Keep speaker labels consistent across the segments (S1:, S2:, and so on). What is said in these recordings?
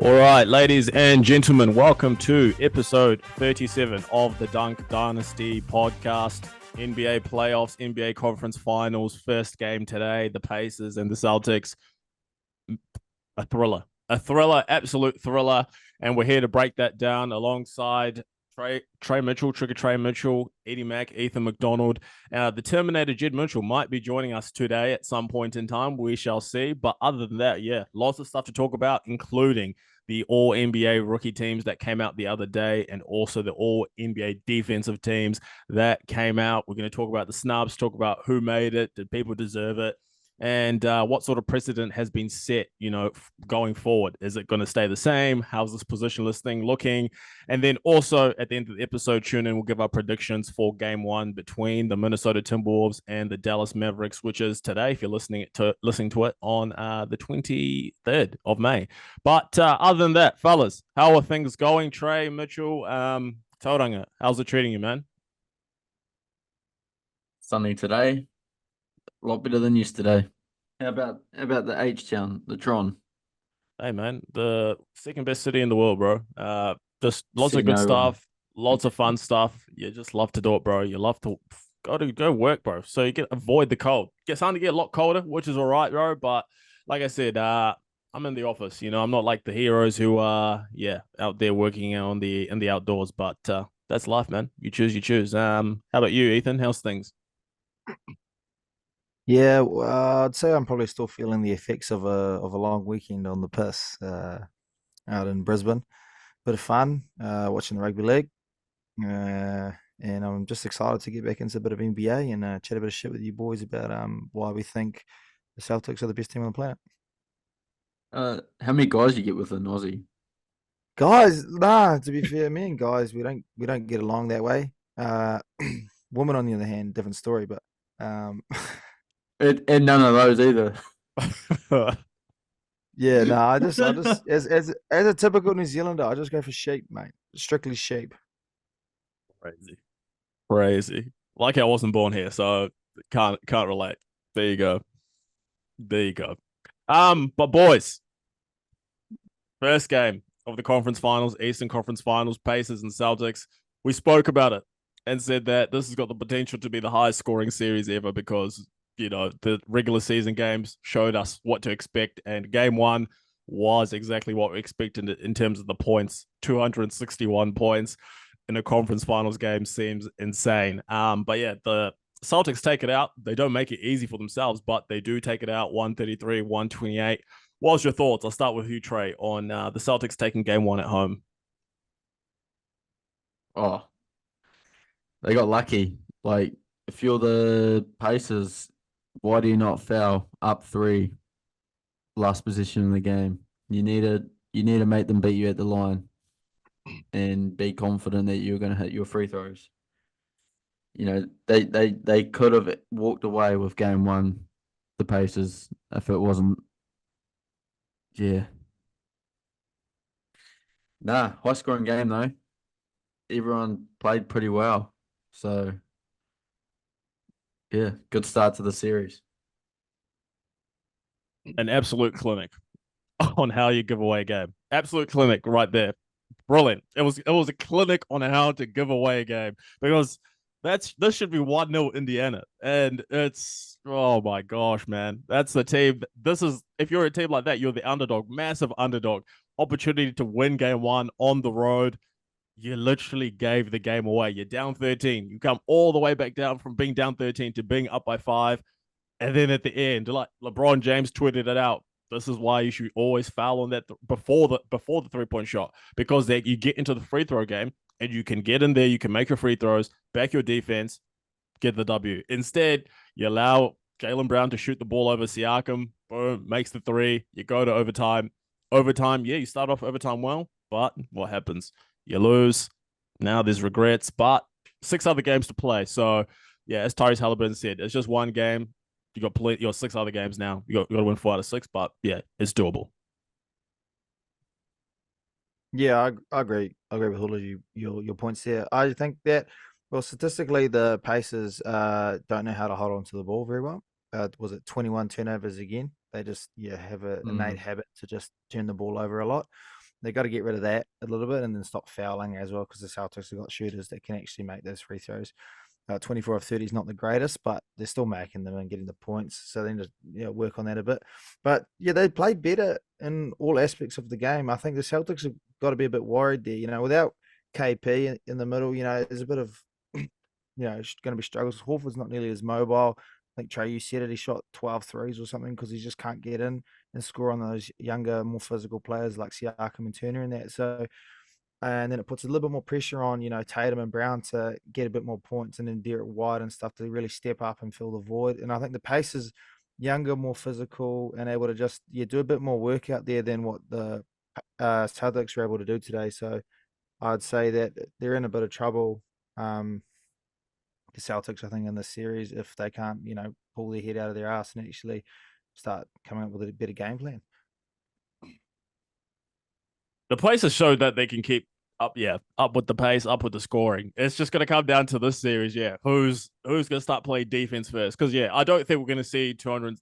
S1: All right, ladies and gentlemen, welcome to episode 37 of the Dunk Dynasty Podcast. NBA playoffs, NBA conference finals, first game today, the Pacers and the Celtics. A thriller, absolute thriller. And we're here to break that down alongside Trey Mitchell, Trigger Trey Mitchell, Eddie Mack, Ethan McDonald. The Terminator Jed Mitchell might be joining us today at some point in time. We shall see. But other than that, yeah, lots of stuff to talk about, including the All-NBA rookie teams that came out the other day and also the All-NBA defensive teams that came out. We're going to talk about the snubs, talk about who made it, did people deserve it, and what sort of precedent has been set, going forward. Is it going to stay the same? How's this positionless thing looking? And then also at the end of the episode, tune in, we'll give our predictions for game one between the Minnesota Timberwolves and the Dallas Mavericks, which is today, if you're listening to it on the 23rd of May. But other than that, fellas, how are things going? Trey, Mitchell, Tauranga, how's it treating you, man?
S2: Sunny today. A lot better than yesterday. How about the H-Town, the Tron?
S1: Hey, man, the second best city in the world, bro. Just lots of good stuff, lots of fun stuff. You just love to do it, bro. You love to go work, bro. So you can avoid the cold. It's starting to get a lot colder, which is all right, bro. But like I said, I'm in the office. I'm not like the heroes who are, out there working in the outdoors. But that's life, man. You choose. How about you, Ethan? How's things?
S3: Yeah, I'd say I'm probably still feeling the effects of a long weekend on the piss out in Brisbane. Bit of fun watching the rugby league, and I'm just excited to get back into a bit of NBA and chat a bit of shit with you boys about why we think the Celtics are the best team on the planet.
S2: How many guys you get with an Aussie?
S3: Guys, nah. To be fair, me and guys, we don't get along that way. Women, on the other hand, different story, but.
S2: And none of those either.
S3: Yeah, no, I just as a typical New Zealander, I just go for sheep, mate. Strictly sheep.
S1: Crazy. Like I wasn't born here, so can't relate. There you go. But boys, first game of the conference finals, Eastern Conference Finals, Pacers and Celtics. We spoke about it and said that this has got the potential to be the highest scoring series ever because the regular season games showed us what to expect, and game one was exactly what we expected in terms of the points. 261 points in a conference finals game seems insane. But yeah, the Celtics take it out. They don't make it easy for themselves, but they do take it out, 133, 128. What's your thoughts? I'll start with you, Trey, on the Celtics taking game one at home.
S2: Oh, they got lucky. Like, if you're the Pacers, why do you not foul up 3, last position in the game? You need to make them beat you at the line and be confident that you're going to hit your free throws. They could have walked away with game one, the Pacers, if it wasn't. Yeah. Nah, high scoring game though. Everyone played pretty well. So yeah, good start to the series.
S1: An absolute clinic on how you give away a game. Absolute clinic right there. Brilliant. It was a clinic on how to give away a game because this should be 1-0 Indiana. And it's, oh my gosh, man. That's the team. If you're a team like that, you're the underdog, massive underdog. Opportunity to win game one on the road. You literally gave the game away. You're down 13. You come all the way back down from being down 13 to being up by 5. And then at the end, like LeBron James tweeted it out. This is why you should always foul on that before the 3-point shot, because you get into the free throw game and you can get in there, you can make your free throws, back your defense, get the W. Instead, you allow Jaylen Brown to shoot the ball over Siakam, boom, makes the 3, you go to overtime. Overtime, yeah, you start off overtime well, but what happens? You lose. Now there's regrets, but 6 other games to play. So, yeah, as Tyrese Halliburton said, it's just one game. You got 6 other games now. You got to win 4 out of 6, but yeah, it's doable.
S3: Yeah, I agree. I agree with all of your points there. I think that, well, statistically, the Pacers don't know how to hold on to the ball very well. Was it 21 turnovers again? They just have an innate habit to just turn the ball over a lot. They got to get rid of that a little bit and then stop fouling as well, because the Celtics have got shooters that can actually make those free throws. 24 of 30 is not the greatest, but they're still making them and getting the points. So then just work on that a bit. But yeah, they played better in all aspects of the game. I think the Celtics have got to be a bit worried there. Without KP in the middle, there's a bit of, going to be struggles. Horford's not nearly as mobile. I think Trey, you said it, he shot 12 threes or something because he just can't get in and score on those younger, more physical players like Siakam and Turner and that. So, and then it puts a little bit more pressure on, Tatum and Brown to get a bit more points, and then Derek White and stuff to really step up and fill the void. And I think the Pacers, younger, more physical, and able to just do a bit more work out there than what the Celtics were able to do today. So I'd say that they're in a bit of trouble, the Celtics, I think, in this series, if they can't, pull their head out of their ass and actually start coming up with a better game plan.
S1: The Pacers showed that they can keep up with the pace, up with the scoring. It's just going to come down to this series, who's going to start playing defense first? Because I don't think we're going to see 200.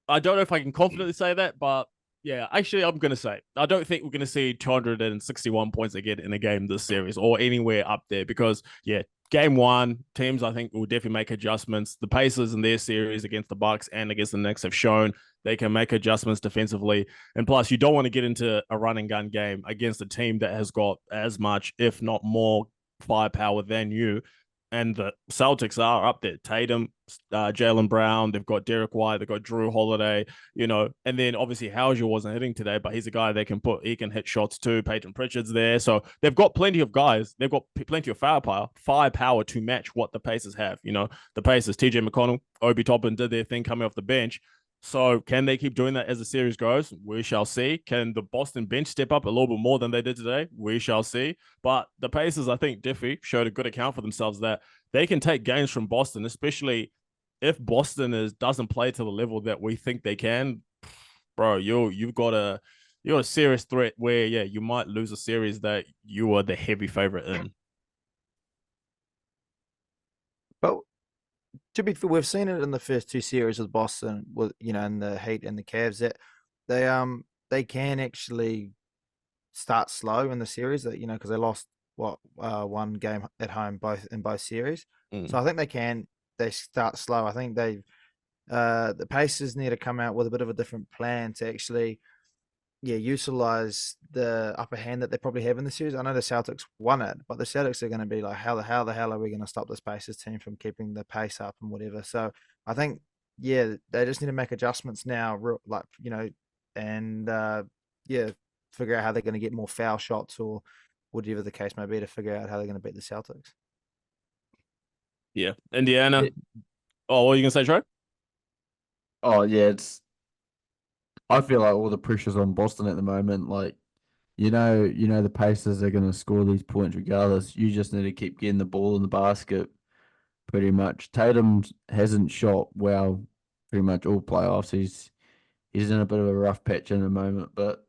S1: I don't know if I can confidently say that, but actually, I'm going to say I don't think we're going to see 261 points again in a game this series or anywhere up there, because game one, teams I think will definitely make adjustments. The Pacers in their series against the Bucks and against the Knicks have shown they can make adjustments defensively. And plus, you don't want to get into a run and gun game against a team that has got as much, if not more, firepower than you. And the Celtics are up there. Tatum, Jaylen Brown, they've got Derek White, they've got Drew Holiday, and then obviously Hauser wasn't hitting today, but he's a guy they can he can hit shots too. Peyton Pritchard's there. So they've got plenty of guys. They've got plenty of firepower to match what the Pacers have. The Pacers, TJ McConnell, Obi Toppin did their thing coming off the bench. So can they keep doing that as the series goes? We shall see. Can the Boston bench step up a little bit more than they did today? We shall see. But the Pacers, I think, definitely showed a good account for themselves that they can take games from Boston, especially if Boston doesn't play to the level that we think they can. Bro, you've got a serious threat where you might lose a series that you are the heavy favorite in.
S3: But to be fair, we've seen it in the first two series with Boston, with in the Heat and the Cavs, that they can actually start slow in the series, that because they lost one game at home in both series. So I think they start slow. I think the Pacers need to come out with a bit of a different plan to actually utilize the upper hand that they probably have in the series. I know the Celtics won it, but the Celtics are going to be like, how the hell are we going to stop this Pacers team from keeping the pace up and whatever? So I think, they just need to make adjustments now, and figure out how they're going to get more foul shots or whatever the case may be to figure out how they're going to beat the Celtics.
S1: Yeah. Indiana. Oh, what are you going to say, Troy?
S2: Oh, yeah, I feel like all the pressure's on Boston at the moment. Like, the Pacers are going to score these points regardless. You just need to keep getting the ball in the basket, pretty much. Tatum hasn't shot well pretty much all playoffs. He's in a bit of a rough patch in the moment, but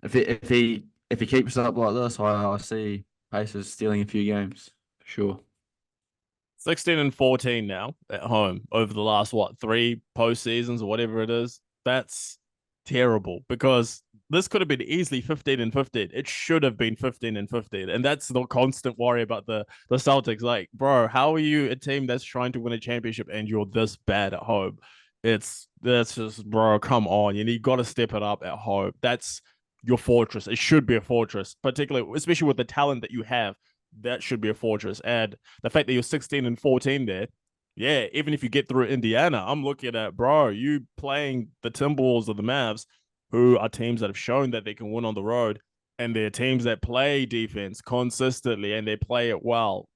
S2: if he keeps up like this, I see Pacers stealing a few games for sure.
S1: 16 and 14 now at home over the last 3 postseasons or whatever it is. That's terrible, because this could have been easily 15 and 15. It should have been 15 and 15. And that's the constant worry about the Celtics. Like, bro, how are you a team that's trying to win a championship and you're this bad at home? That's just, bro, come on. You got to step it up at home. That's your fortress. It should be a fortress, particularly, especially with the talent that you have. That should be a fortress. And the fact that you're 16 and 14 there, even if you get through Indiana, I'm looking at, bro, you playing the Timberwolves or the Mavs, who are teams that have shown that they can win on the road, and they're teams that play defense consistently and they play it well.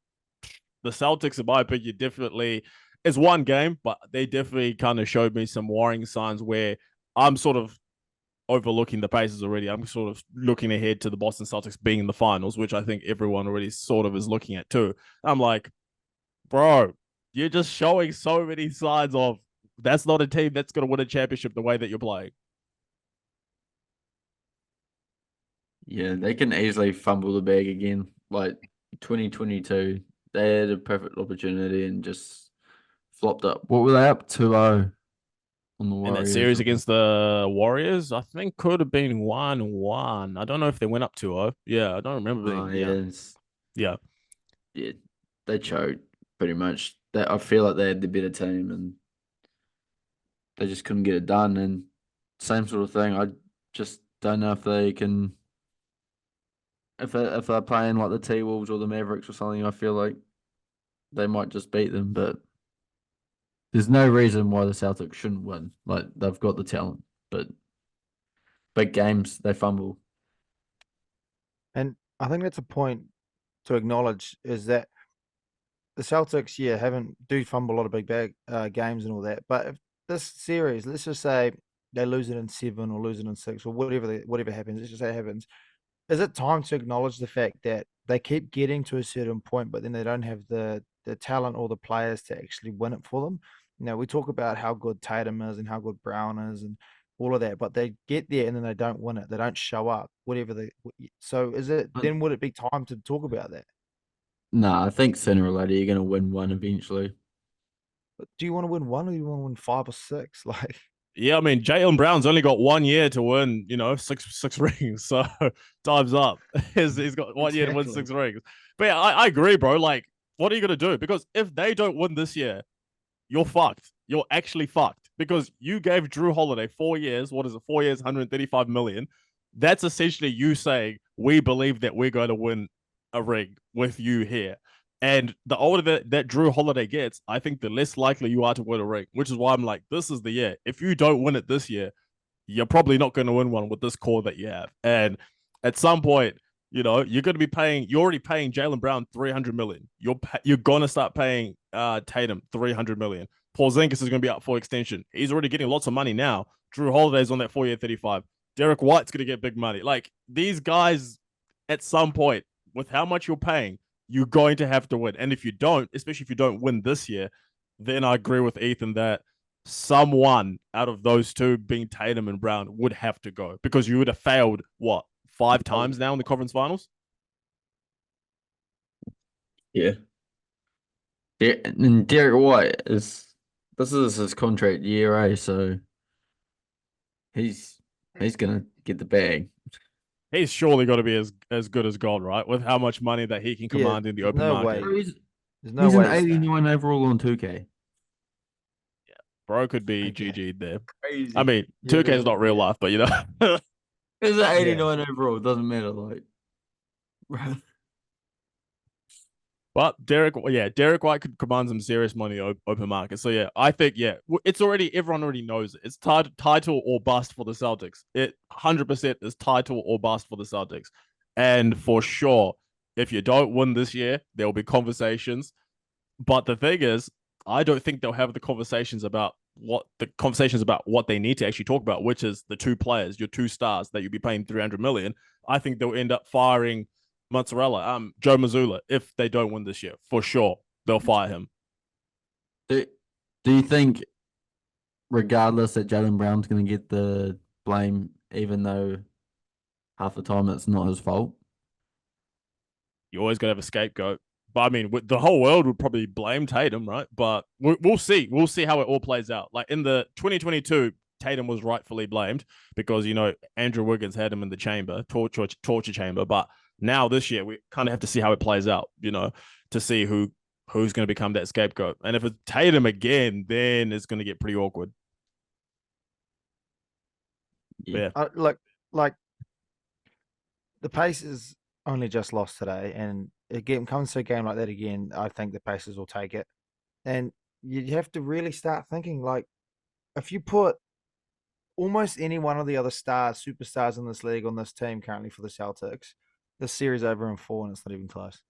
S1: The Celtics, in my opinion, definitely is one game, but they definitely kind of showed me some worrying signs where I'm sort of overlooking the Pacers already. I'm sort of looking ahead to the Boston Celtics being in the finals, which I think everyone already sort of is looking at too. I'm like, bro, you're just showing so many signs of that's not a team that's going to win a championship the way that you're playing.
S2: Yeah, they can easily fumble the bag again. Like 2022, they had a perfect opportunity and just flopped up. What were they up 2-0 on the
S1: in
S2: Warriors.
S1: that series against the Warriors, I think could have been 1-1. I don't know if they went up 2-0. Yeah, I don't remember being. Yeah.
S2: Yeah, they choked pretty much. I feel like they had the better team and they just couldn't get it done. And same sort of thing. I just don't know if they can. If they're playing like the T-Wolves or the Mavericks or something, I feel like they might just beat them. But there's no reason why the Celtics shouldn't win. Like they've got the talent, but big games they fumble.
S3: And I think that's a point to acknowledge is that the Celtics, do fumble a lot of big bag games and all that. But if this series, let's just say they lose it in 7 or lose it in 6 or whatever happens, let's just say it happens. Is it time to acknowledge the fact that they keep getting to a certain point, but then they don't have the talent or the players to actually win it for them? You know, we talk about how good Tatum is and how good Brown is and all of that, but they get there and then they don't win it. They don't show up, so would it be time to talk about that?
S2: Nah, I think sooner or later you're going to win one eventually.
S3: But do you want to win one or do you want to win 5 or 6? Like,
S1: Yeah, I mean, Jaylen Brown's only got 1 year to win, six rings. So time's up. He's got 1 year to win 6 rings. But yeah, I agree, bro. Like, what are you going to do? Because if they don't win this year, you're fucked. You're actually fucked because you gave Drew Holiday 4 years. What is it? 4 years, 135 million. That's essentially you saying, we believe that we're going to win a ring with you here. And the older that Drew Holiday gets, I think the less likely you are to win a ring, which is why I'm like, this is the year. If you don't win it this year, you're probably not going to win one with this core that you have. And at some point, you're going to be paying. You're already paying Jaylen Brown $300 million. You're going to start paying Tatum $300 million. Porzingis is going to be up for extension. He's already getting lots of money now. Drew Holiday's on that 4-year 35. Derek White's going to get big money. Like these guys, at some point, with how much you're paying, you're going to have to win. And if you don't, especially if you don't win this year, then I agree with Ethan that someone out of those two, being Tatum and Brown, would have to go because you would have failed, 5 times now in the conference finals?
S2: Yeah. And Derek White this is his contract year, so he's gonna get the bag.
S1: He's surely got to be as good as gold, right? With how much money that he can command in the open market.
S3: There's
S2: He's an 89 overall on 2K.
S1: Yeah, bro could be GG'd there.
S2: Crazy.
S1: I mean, 2K is not real life, but
S2: He's an 89 overall. It doesn't matter, like.
S1: But Derek White could command some serious money open market. So yeah, I think it's everyone already knows it. It's title or bust for the Celtics. It 100% is title or bust for the Celtics, and for sure, if you don't win this year, there will be conversations. But the thing is, I don't think they'll have the conversations about what they need to actually talk about, which is the two players, your two stars that you'll be paying $300 million. I think they'll end up firing Joe Mazzulla, if they don't win this year, for sure, they'll fire him.
S2: Do you think, regardless, that Jaylen Brown's going to get the blame, even though half the time it's not his fault?
S1: You always got to have a scapegoat. But I mean, the whole world would probably blame Tatum, right? But we'll see. We'll see how it all plays out. Like in the 2022, Tatum was rightfully blamed because, Andrew Wiggins had him in the torture chamber. But now this year, we kind of have to see how it plays out, to see who's going to become that scapegoat. And if it's Tatum again, then it's going to get pretty awkward.
S2: Yeah.
S3: Like the Pacers only just lost today, and again, comes to a game like that again, I think the Pacers will take it. And you have to really start thinking, like, if you put almost any one of the other superstars in this league on this team currently for the Celtics, this series over in 4, and it's not even close.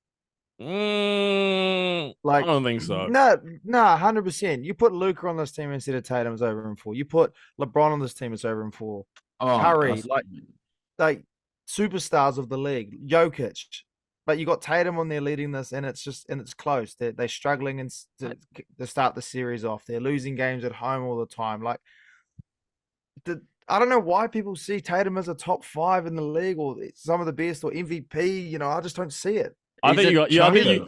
S1: I don't think so.
S3: No, 100%. You put Luka on this team instead of Tatum, it's over in 4. You put LeBron on this team, it's over in 4. Curry, like superstars of the league, Jokic. But you got Tatum on there leading this, and it's close. They're struggling to start the series off. They're losing games at home all the time. Like, I don't know why people see Tatum as a top 5 in the league or some of the best or MVP. I just don't see it.
S1: I think you're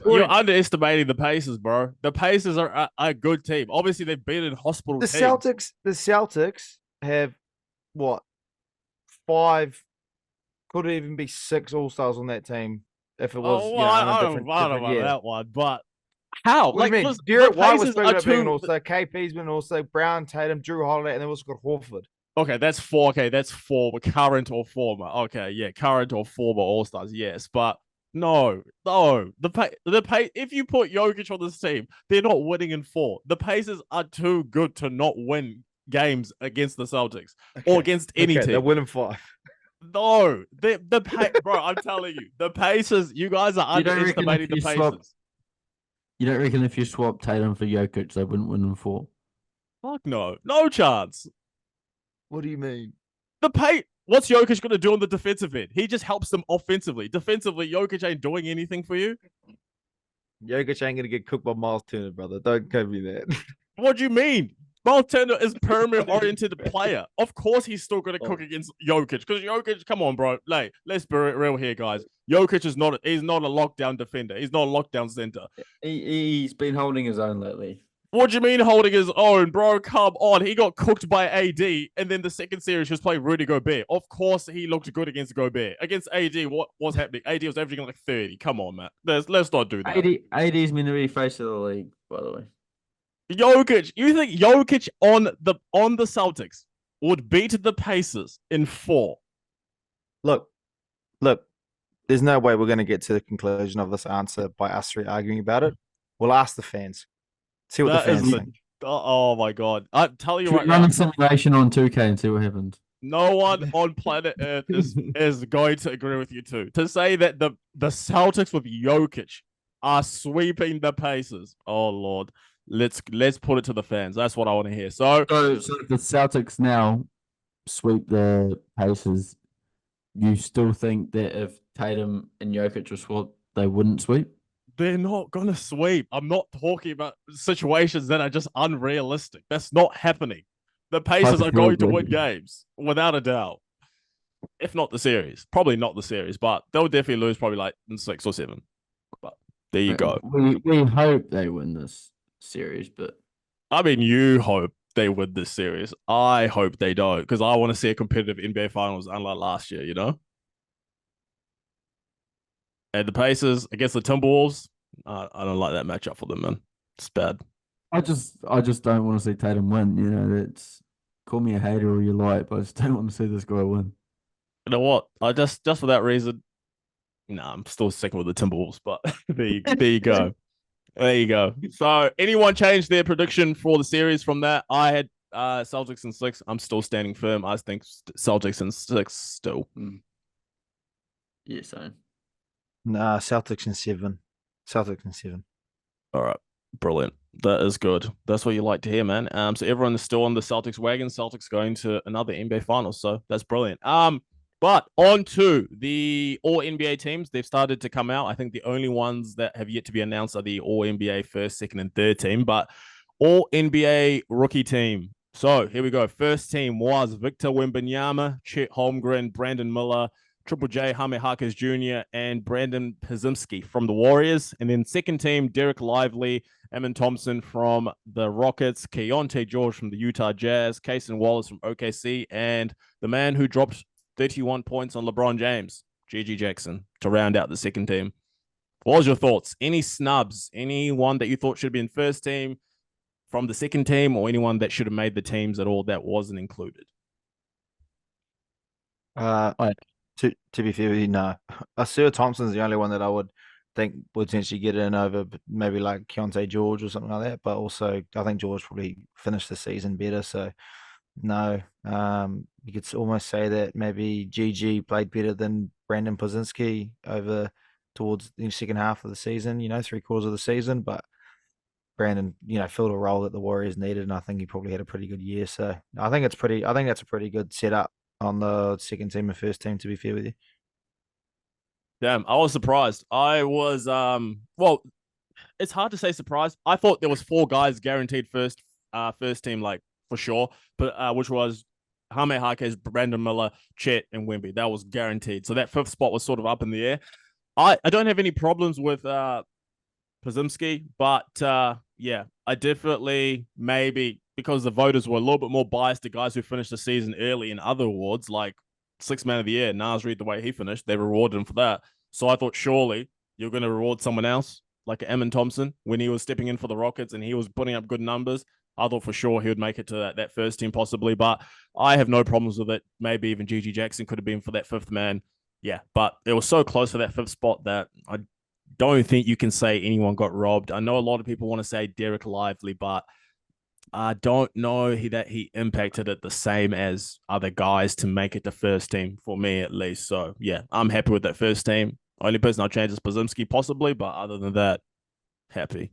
S3: point.
S1: underestimating the Pacers, bro. The Pacers are a good team. Obviously, they've been in hospital
S3: The
S1: teams.
S3: Celtics have what 5, could even be 6 All-Stars on that team if it was
S1: Oh, well, I don't know
S3: different
S1: about
S3: year.
S1: that one, but how?
S3: What do you mean?
S1: listen,
S3: Derek
S1: the
S3: White was
S1: Pacers
S3: spoken
S1: are
S3: about being an
S1: two.
S3: All-Star. KP's been an All-Star. Brown, Tatum, Drew Holiday, and then we also got Horford.
S1: Okay, that's four. Okay, that's four. Current or former. Okay, yeah, current or former All Stars. Yes, but no. If you put Jokic on this team, they're not winning in 4. The Pacers are too good to not win games against the Celtics or against any
S3: They're
S1: team.
S3: winning 5.
S1: No, bro, I'm telling you, the Pacers. You guys are underestimating the Pacers.
S2: You don't reckon if you swap Tatum for Jokic, they wouldn't win in 4?
S1: Fuck no, no chance.
S3: What do you mean?
S1: What's Jokic going to do on the defensive end? He just helps them offensively. Defensively, Jokic ain't doing anything for you.
S3: Jokic ain't going to get cooked by Miles Turner, brother. Don't give me that.
S1: What do you mean? Miles Turner is a perimeter-oriented player. Of course he's still going to cook against Jokic. Because Jokic, come on, bro. Like, let's be real here, guys. Jokic is not a lockdown defender. He's not a lockdown center.
S2: He's been holding his own lately.
S1: What do you mean holding his own, bro? Come on. He got cooked by AD, and then the second series he was playing Rudy Gobert. Of course he looked good against Gobert. Against AD, what was happening? AD was averaging like 30. Come on, man. Let's not do that.
S2: AD's meant to be face of the league, by the way.
S1: Jokic, you think Jokic on the Celtics would beat the Pacers in 4?
S3: Look. There's no way we're going to get to the conclusion of this answer by us 3 arguing about it. We'll ask the fans. See what the fans think.
S1: Oh my god! I tell you
S2: Should
S1: right
S2: run
S1: now,
S2: a simulation on 2K and see what happens.
S1: no one on planet Earth is going to agree with you two. To say that the Celtics with Jokic are sweeping the Pacers. Oh Lord, let's put it to the fans. That's what I want to hear. So
S2: if the Celtics now sweep the Pacers, you still think that if Tatum and Jokic were swapped, they wouldn't sweep?
S1: they're not going to sweep. I'm not talking about situations that are just unrealistic. That's not happening. The Pacers are going to win games, without a doubt. If not the series. Probably not the series, but they'll definitely lose probably like in 6 or 7. But there you go.
S2: We hope they win this series, but...
S1: I mean, you hope they win this series. I hope they don't, because I want to see a competitive NBA Finals unlike last year, you know? And the Pacers against the Timberwolves, I don't like that matchup for them, man. It's bad.
S2: I just don't want to see Tatum win. You know, that's call me a hater or you like, but I just don't want to see this guy win.
S1: You know what? I just for that reason, I'm still sticking with the Timberwolves. But there you go. There you go. So anyone change their prediction for the series from that? I had Celtics in 6. I'm still standing firm. I think Celtics in 6 still.
S2: Yeah, same.
S3: Nah, Celtics in 7. Celtics in 7.
S1: All right. Brilliant. That is good. That's what you like to hear, man. So everyone is still on the Celtics wagon. Celtics going to another NBA Finals. So that's brilliant. But on to the All NBA teams. They've started to come out. I think the only ones that have yet to be announced are the All NBA first, second, and third team. But All NBA rookie team. So here we go. First team was Victor Wembanyama, Chet Holmgren, Brandon Miller, Triple J, Jaime Jaquez Jr., and Brandon Podziemski from the Warriors. And then second team, Derek Lively, Eamon Thompson from the Rockets, Keontae George from the Utah Jazz, Cason Wallace from OKC, and the man who dropped 31 points on LeBron James, G.G. Jackson, to round out the second team. What was your thoughts? Any snubs? Anyone that you thought should be in first team from the second team, or anyone that should have made the teams at all that wasn't included?
S3: To be fair with you, no. Sir Thompson's the only one that I would think would potentially get in over maybe like Keontae George or something like that. But also, I think George probably finished the season better. So, no. You could almost say that maybe GG played better than Brandon Podziemski over towards the second half of the season, 3/4 of the season. But Brandon, filled a role that the Warriors needed, and I think he probably had a pretty good year. So, I think that's a pretty good setup on the second team and first team, to be fair with you.
S1: Damn, I was surprised. I was well, it's hard to say surprised. I thought there was 4 guys guaranteed first team, like for sure, but which was Jaime Jaquez, Brandon Miller, Chet, and Wemby. That was guaranteed. So that 5th spot was sort of up in the air. I don't have any problems with Pazimski, but yeah, I definitely maybe because the voters were a little bit more biased to guys who finished the season early in other awards, like Sixth Man of the Year, Nas Reed, the way he finished, they rewarded him for that. So I thought surely you're going to reward someone else, like Eamon Thompson, when he was stepping in for the Rockets and he was putting up good numbers. I thought for sure he would make it to that first team possibly, but I have no problems with it. Maybe even Gigi Jackson could have been for that fifth man. Yeah, but it was so close for that fifth spot that I don't think you can say anyone got robbed. I know a lot of people want to say Derek Lively, but I don't know that he impacted it the same as other guys to make it the first team for me at least. So yeah, I'm happy with that first team. Only person I'll change is Pazimski possibly, but other than that, happy.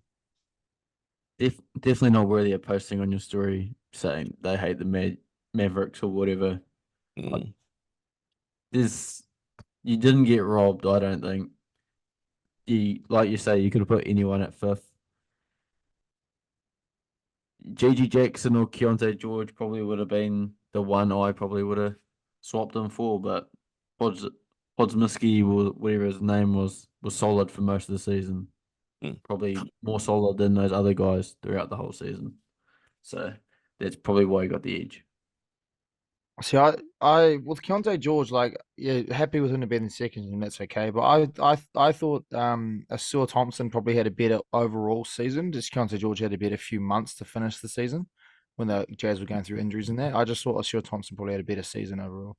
S2: Definitely not worthy of posting on your story saying they hate the Mavericks or whatever.
S1: Mm.
S2: You didn't get robbed, I don't think. Like you say, you could have put anyone at fifth. Gigi Jackson or Keontae George probably would have been the one I probably would have swapped him for, but Podzmiski, or whatever his name was solid for most of the season. Probably more solid than those other guys throughout the whole season. So that's probably why he got the edge.
S3: See, I with Keontae George, like, yeah, happy with him to be in the second team, that's okay. But I thought Asur Thompson probably had a better overall season. Just Keontae George had a better few months to finish the season when the Jazz were going through injuries and that. I just thought Asur Thompson probably had a better season overall.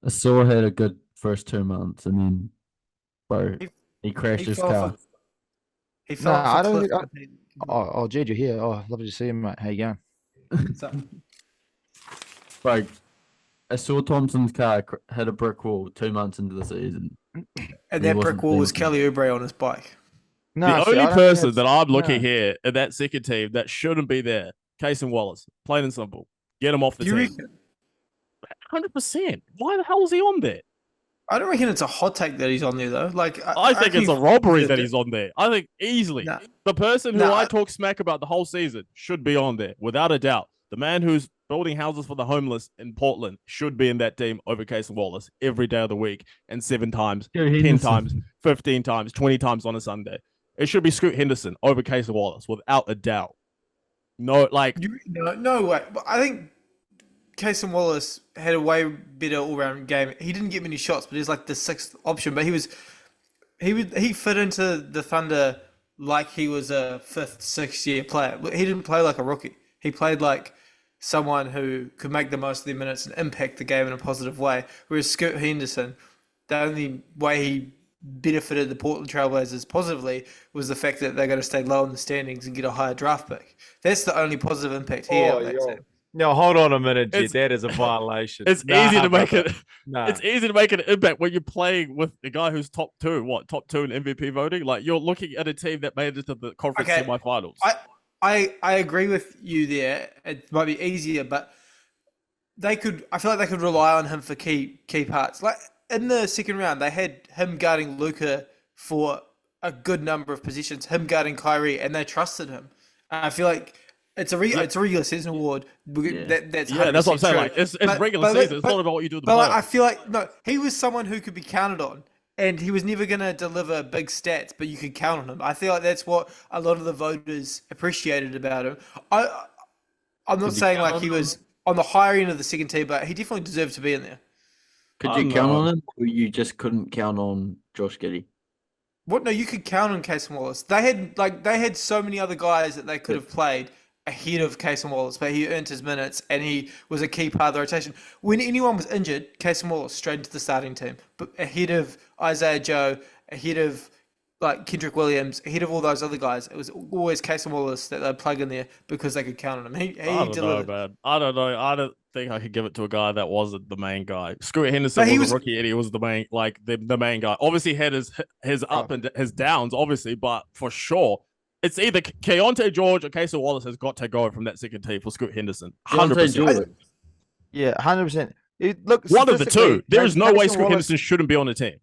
S2: Asur had a good first 2 months, and then, bro, he crashed his car.
S4: He fell off
S3: I
S4: a
S3: don't
S4: cliff.
S3: think. Jed, you're here. Oh, lovely to see you, mate. How you going?
S4: So,
S2: Bro, Asur Thompson's car hit a brick wall 2 months into the season.
S4: and
S2: He
S4: that
S2: wasn't
S4: brick wall was
S2: thinking.
S4: Kelly Oubre on his bike.
S3: No,
S1: The
S3: see,
S1: only
S3: I don't think
S1: person that
S3: that's-
S1: I'm looking
S3: no.
S1: here at that second team that shouldn't be there, Cason Wallace, plain and simple. Get him off the
S4: You
S1: team.
S4: reckon?
S1: 100%. Why the hell is he on there?
S4: I don't reckon it's a hot take that he's on there though. Like
S1: I think
S4: reckon
S1: it's a
S4: he-
S1: robbery that he's on there. I think easily.
S4: Nah.
S1: The person who
S4: Nah.
S1: I talk smack about the whole season should be on there, without a doubt. The man who's building houses for the homeless in Portland should be in that team over Cason Wallace every day of the week and 7 times, 10 times, 15 times, 20 times on a Sunday. It should be Scoot Henderson over Cason Wallace, without a doubt. No, like,
S4: No way. But I think Cason Wallace had a way better all-round game. He didn't get many shots, but he's like the sixth option. But he fit into the Thunder like he was a fifth, sixth-year player. He didn't play like a rookie. He played like someone who could make the most of their minutes and impact the game in a positive way. Whereas Scoot Henderson, the only way he benefited the Portland Trailblazers positively was the fact that they're going to stay low in the standings and get a higher draft pick. That's the only positive impact he had back then.
S5: No, hold on a minute, Jed.
S1: It's-
S5: That is a violation.
S1: it's easy to make
S5: brother.
S1: it.
S5: Nah.
S1: It's easy to make an impact when you're playing with a guy who's top two in MVP voting. Like, you're looking at a team that made it to the conference
S4: Okay.
S1: semifinals.
S4: I agree with you there. It might be easier, but I feel like they could rely on him for key parts. Like in the second round, they had him guarding Luka for a good number of positions, him guarding Kyrie, and they trusted him. I feel like it's a regular season award. That's
S1: that's what I'm saying.
S4: true.
S1: Like, it's
S4: But-
S1: regular
S4: but-
S1: season. It's
S4: but-
S1: not about what you do in the
S4: But like,
S1: playoffs.
S4: I feel like no, he was someone who could be counted on, and he was never going to deliver big stats, but you could count on him. I feel like that's what a lot of the voters appreciated about him. I'm not saying
S2: count
S4: like
S2: on
S4: he
S2: him?
S4: was on the higher end of the second team, but he definitely deserved to be in there.
S2: Could
S1: I
S2: you count
S1: know.
S2: on him, or you just couldn't count on Josh Giddey?
S4: What? No, you could count on Cason Wallace. They had so many other guys that they could have played ahead of Cason Wallace, but he earned his minutes and he was a key part of the rotation. When anyone was injured, Cason Wallace straight into the starting team, but ahead of Isaiah Joe, ahead of like Kendrick Williams, ahead of all those other guys. It was always Cason Wallace that they'd plug in there because they could count on him. He
S1: I don't know,
S4: delivered.
S1: man. I don't know. I don't think I could give it to a guy that wasn't the main guy. Scoot Henderson
S4: But he
S1: was
S4: was-
S1: a rookie, and he was the main, like the main guy. Obviously, had his up and his downs, obviously, but for sure, it's either Keontae George or Cason Wallace has got to go from that second team for Scoot Henderson.
S2: Keontae
S1: 100%.
S2: George.
S3: Yeah, 100%. Look,
S1: One of the two.
S3: statistically,
S1: There is no way
S3: Cason
S1: Scoot
S3: Wallace-
S1: Henderson shouldn't be on the team.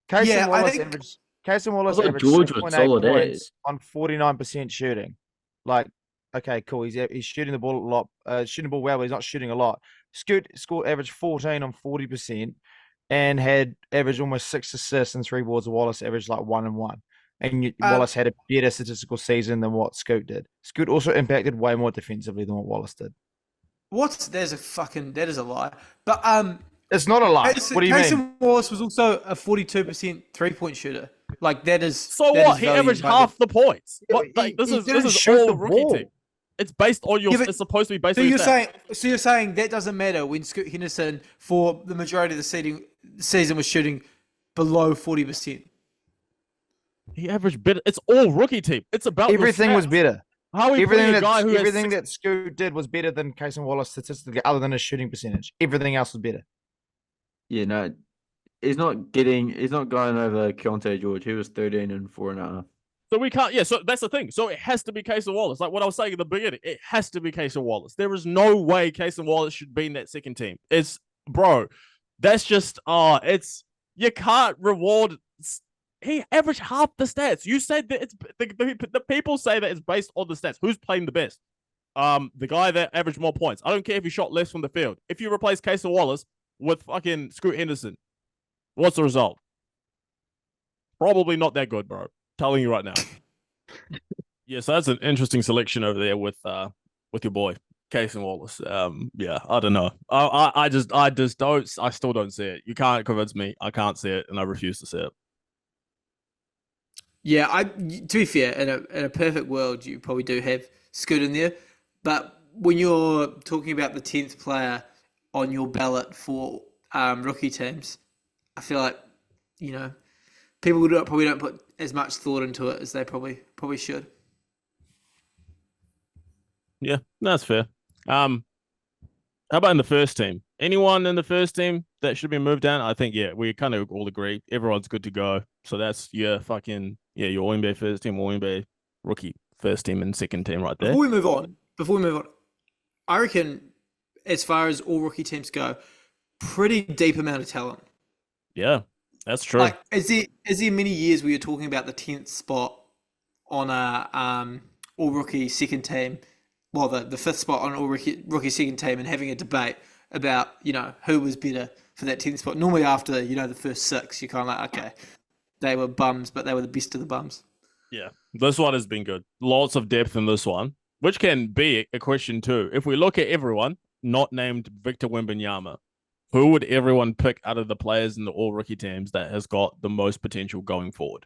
S3: Cason
S4: Yeah, I
S3: Wallace
S4: think-
S3: averaged. Cason Wallace
S2: I thought
S3: averaged
S2: George was
S3: 6.8
S2: solid
S3: points
S2: as.
S3: on 49% shooting. Like, okay, cool. He's shooting the ball a lot, shooting the ball well, but he's not shooting a lot. Scoot averaged 14 on 40%. and had averaged almost 6 assists and 3 boards. Wallace averaged like 1 and 1. And Wallace had a better statistical season than what Scoot did. Scoot also impacted way more defensively than what Wallace did.
S4: That is a lie. But
S3: It's not a lie. What do you mean?
S4: Jayson Wallace was also a 42% 3-point shooter. Like that is.
S1: So
S4: that
S1: what?
S4: is
S1: He
S4: value
S1: averaged
S4: market.
S1: half the points.
S3: Yeah,
S1: What?
S3: but
S1: Like,
S3: he
S1: this
S3: didn't
S1: is
S3: shoot
S1: all
S3: the
S1: rookie
S3: ball.
S1: team. It's based on your.
S4: Yeah, but-
S1: it's supposed to be based
S4: So
S1: on your
S4: you're
S1: stats.
S4: saying that doesn't matter when Scoot Henderson for the majority of the season was shooting below 40%.
S1: He averaged better. It's all rookie team. It's about your
S3: Everything was
S1: stats.
S3: better.
S1: How are we
S3: Everything
S1: playing a guy who
S3: everything
S1: has
S3: that Scoot did was better than Jayson Wallace statistically, other than his shooting percentage. Everything else was better.
S2: Yeah, no, he's not going over Keontae George. He was 13 and 4.5.
S1: So we can't. Yeah. So that's the thing. So it has to be Casey Wallace. Like what I was saying in the beginning, it has to be Casey Wallace. There is no way Casey Wallace should be in that second team. It's bro. That's just it's you can't reward. He averaged half the stats. You said that it's the people say that it's based on the stats. Who's playing the best? The guy that averaged more points. I don't care if he shot less from the field. If you replace Casey Wallace with fucking Scoot Henderson, what's the result? Probably not that good, bro. Telling you right now. Yeah, so that's an interesting selection over there with your boy Casey Wallace. Yeah, I don't know. I still don't see it. You can't convince me. I can't see it, and I refuse to see it.
S4: Yeah, to be fair, in a perfect world, you probably do have Scoot in there. But when you're talking about the 10th player on your ballot for rookie teams, I feel like, people probably don't put as much thought into it as they probably should.
S1: Yeah, that's fair. How about in the first team? Anyone in the first team that should be moved down? I think, yeah, we kind of all agree. Everyone's good to go. So that's your your NBA first team, all NBA rookie first team and second team right there.
S4: Before we move on, I reckon as far as all rookie teams go, pretty deep amount of talent.
S1: Yeah, that's true.
S4: Like, is there many years where you're talking about the 10th spot on a all rookie second team, well, the 5th spot on all rookie second team, and having a debate about who was better for that 10th spot? Normally after the first 6, you're kind of like, okay, they were bums, but they were the best of the bums.
S1: Yeah, this one has been good. Lots of depth in this one, which can be a question too. If we look at everyone not named Victor Wembanyama, who would everyone pick out of the players in the all rookie teams that has got the most potential going forward?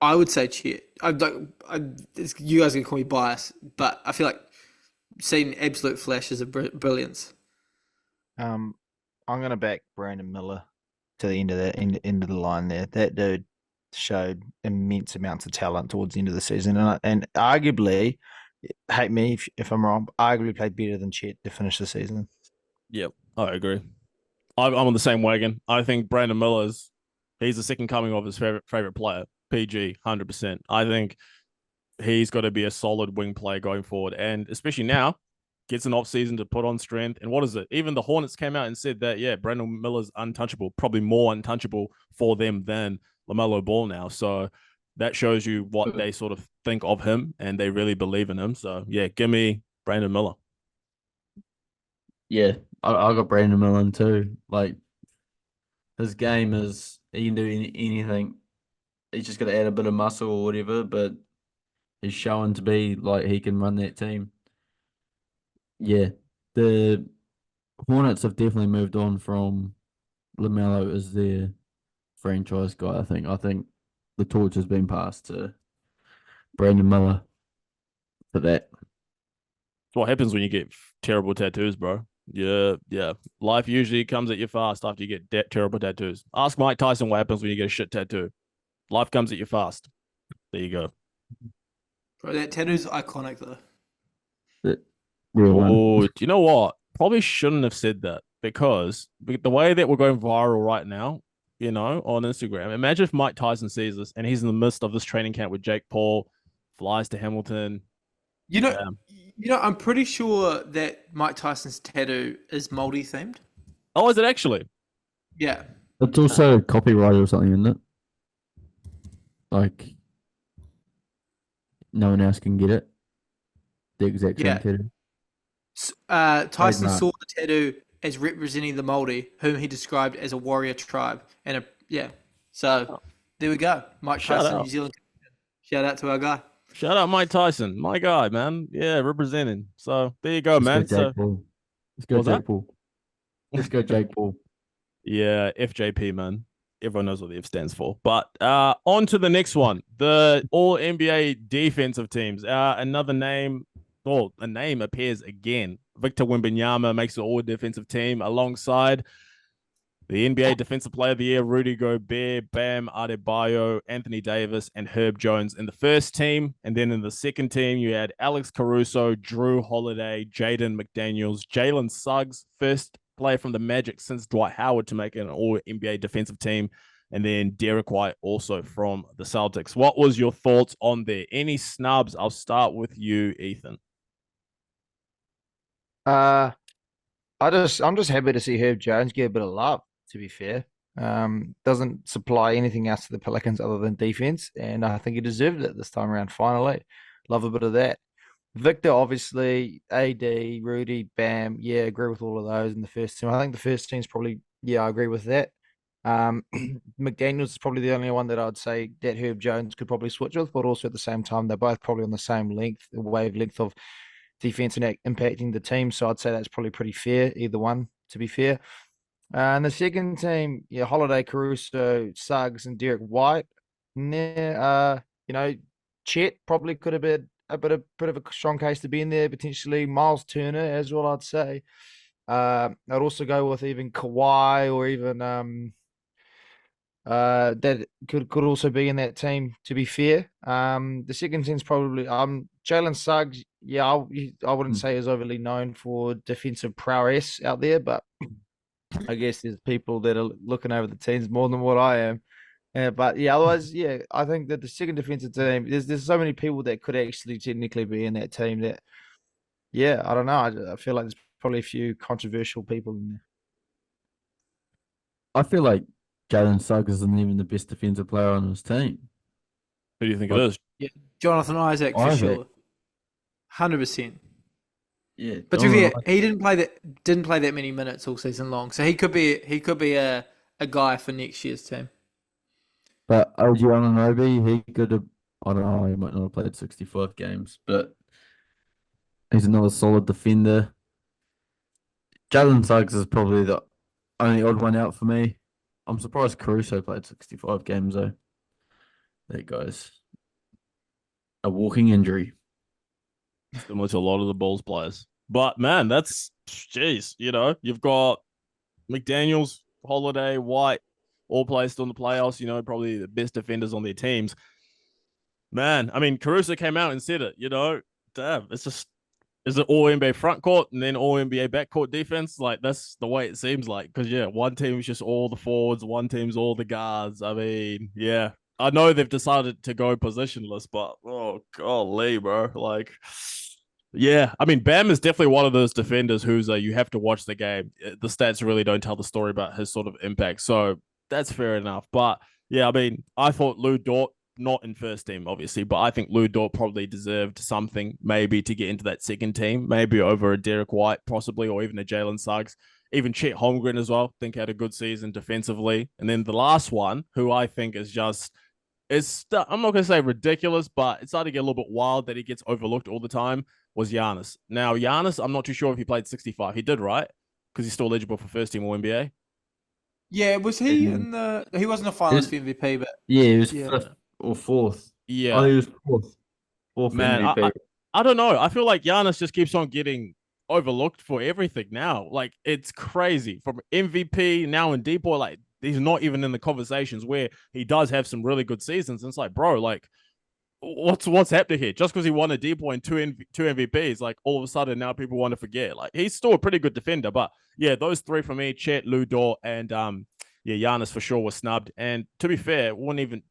S4: I would say Chet. You guys can call me biased, but I feel like seeing absolute flashes of brilliance.
S3: I'm gonna back Brandon Miller to the end of the line there. That dude showed immense amounts of talent towards the end of the season, and arguably, hate me if I'm wrong, arguably played better than Chet to finish the season.
S1: Yep, I agree. I'm on the same wagon. I think Brandon Miller's he's the second coming of his favorite player. PG, 100%. I think he's got to be a solid wing player going forward, and especially now, gets an off season to put on strength. And what is it? Even the Hornets came out and said that, yeah, Brandon Miller's untouchable, probably more untouchable for them than LaMelo Ball now. So that shows you what they sort of think of him, and they really believe in him. So yeah, give me Brandon Miller.
S2: Yeah, I got Brandon Miller too. Like, his game is, he can do anything. He's just got to add a bit of muscle or whatever, but he's showing to be like he can run that team. Yeah, the Hornets have definitely moved on from LaMelo as their franchise guy. I think the torch has been passed to Brandon Miller for that.
S1: It's what happens when you get terrible tattoos, bro. Yeah. Life usually comes at you fast after you get terrible tattoos. Ask Mike Tyson what happens when you get a shit tattoo. Life comes at you fast. There you go.
S4: Bro, that tattoo's iconic though.
S2: Real one.
S1: Oh, do you know what? Probably shouldn't have said that, because the way that we're going viral right now, on Instagram. Imagine if Mike Tyson sees this and he's in the midst of this training camp with Jake Paul, flies to Hamilton.
S4: I'm pretty sure that Mike Tyson's tattoo is Māori themed.
S1: Oh, is it actually?
S4: Yeah.
S2: It's also copyrighted or something, isn't it? Like, no one else can get it. The exact same tattoo.
S4: Tyson
S2: Trademark.
S4: saw the tattoo as representing the Māori, whom he described as a warrior tribe. So there we go. Mike
S1: Shout
S4: Tyson,
S1: out.
S4: New Zealand. Shout out to our guy.
S1: Shout out Mike Tyson, my guy, man. Yeah, representing. So there you go,
S2: Let's
S1: man.
S2: go
S1: So
S2: Jake Paul. Let's go
S1: What was that?
S2: Jake Paul. Let's go Jake Paul.
S1: yeah, FJP, man. Everyone knows what the F stands for. But on to the next one. The All NBA defensive teams. Another name, well, a name appears again. Victor Wembanyama makes the All Defensive Team alongside the NBA Defensive Player of the Year, Rudy Gobert, Bam Adebayo, Anthony Davis, and Herb Jones in the first team. And then in the second team, you had Alex Caruso, Drew Holiday, Jaden McDaniels, Jalen Suggs, first player from the Magic since Dwight Howard to make an All-NBA defensive team. And then Derek White also from the Celtics. What was your thoughts on there? Any snubs? I'll start with you, Ethan.
S3: I'm just happy to see Herb Jones get a bit of love, to be fair. Doesn't supply anything else to the Pelicans other than defense, and I think he deserved it this time around, finally. Love a bit of that. Victor, obviously, AD, Rudy, Bam, yeah, agree with all of those in the first team. I think the first team's probably, yeah, I agree with that. McDaniels is probably the only one that I'd say that Herb Jones could probably switch with, but also at the same time, they're both probably on the same wavelength of defense and impacting the team. So I'd say that's probably pretty fair, either one, to be fair. And the second team, yeah, Holiday, Caruso, Suggs, and Derek White. Chet probably could have been a bit of a strong case to be in there, potentially. Miles Turner as well, I'd say. I'd also go with even Kawhi or even that could also be in that team, to be fair. The second team's probably Jalen Suggs. Yeah, I wouldn't say is overly known for defensive prowess out there, but I guess there's people that are looking over the teams more than what I am. But yeah, otherwise, yeah, I think that the second defensive team, there's so many people that could actually technically be in that team that, yeah, I don't know. I feel like there's probably a few controversial people in there.
S2: I feel like Jalen Suggs isn't even the best defensive player on his team.
S1: Who do you think it is?
S4: Yeah, Jonathan Isaac for sure, 100%.
S2: Yeah,
S4: But to be fair, he didn't play that many minutes all season long, so he could be a guy for next year's team.
S2: But OG Anunoby, he could have. I don't know. He might not have played 65 games, but he's another solid defender. Jalen Suggs is probably the only odd one out for me. I'm surprised Caruso played 65 games though. There goes. A walking injury.
S1: Similar to a lot of the Bulls players. But man, that's jeez, you've got McDaniels, Holiday, White, all placed on the playoffs, probably the best defenders on their teams. Man, I mean, Caruso came out and said it, damn, is it all NBA front court and then all NBA backcourt defense? Like, that's the way it seems like. Because, yeah, one team's just all the forwards, one team's all the guards. I mean, yeah. I know they've decided to go positionless, but, oh, golly, bro. Like, yeah. I mean, Bam is definitely one of those defenders who's you have to watch the game. The stats really don't tell the story about his sort of impact. So that's fair enough. But, yeah, I mean, I thought Lou Dort, not in first team, obviously, but I think Lou Dort probably deserved something maybe to get into that second team, maybe over a Derek White, possibly, or even a Jalen Suggs. Even Chet Holmgren as well, I think had a good season defensively. And then the last one, who I think is just, I'm not going to say ridiculous, but it's starting to get a little bit wild that he gets overlooked all the time, was Giannis. Now, Giannis, I'm not too sure if he played 65. He did, right? Because he's still eligible for first team All NBA.
S4: Yeah, was he in the? He wasn't a finalist for MVP, but
S2: yeah, he was fifth or fourth.
S1: Yeah,
S2: oh, he was fourth
S1: man.
S2: MVP.
S1: I don't know. I feel like Giannis just keeps on getting overlooked for everything now. Like, it's crazy. From MVP now in DPOY, like, he's not even in the conversations where he does have some really good seasons. And it's like, bro, like, what's happening here? Just because he won a DPOY and two MVPs, like, all of a sudden now people want to forget. Like, he's still a pretty good defender. But yeah, those three for me, Chet, Lou Dort, and Giannis for sure was snubbed. And to be fair, wouldn't even